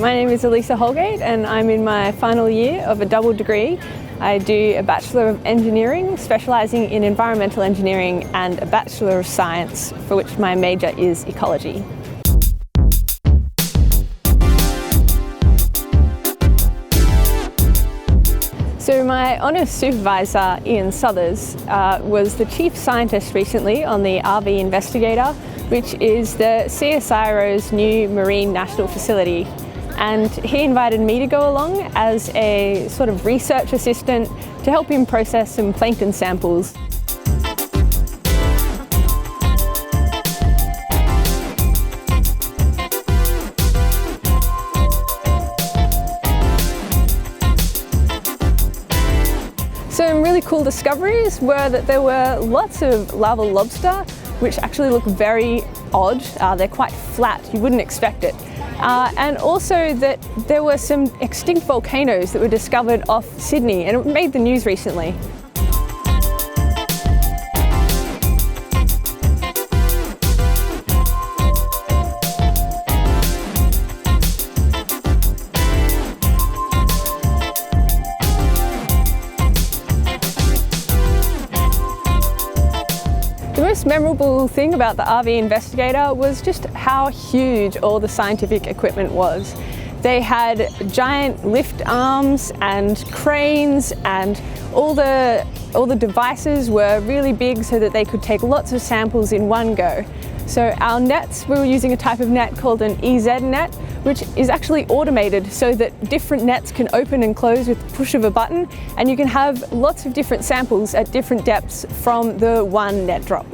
My name is Elisa and I'm in my final year of a double degree. I do a Bachelor of Engineering, specialising in environmental engineering, and a Bachelor of Science, for which my major is ecology. So my honours supervisor, Ian Southers, was the chief scientist recently on the RV Investigator, which is the CSIRO's new marine national facility. And he invited me to go along as a sort of research assistant to help him process some plankton samples. Some really cool discoveries were that there were lots of lava lobster, which actually look very odd. They're quite flat, you wouldn't expect it. And also that there were some extinct volcanoes that were discovered off Sydney, and it made the news recently. The most memorable thing about the RV Investigator was just how huge all the scientific equipment was. They had giant lift arms and cranes, and all the devices were really big so that they could take lots of samples in one go. So our nets, we were using a type of net called an EZ net, which is actually automated so that different nets can open and close with the push of a button, and you can have lots of different samples at different depths from the one net drop.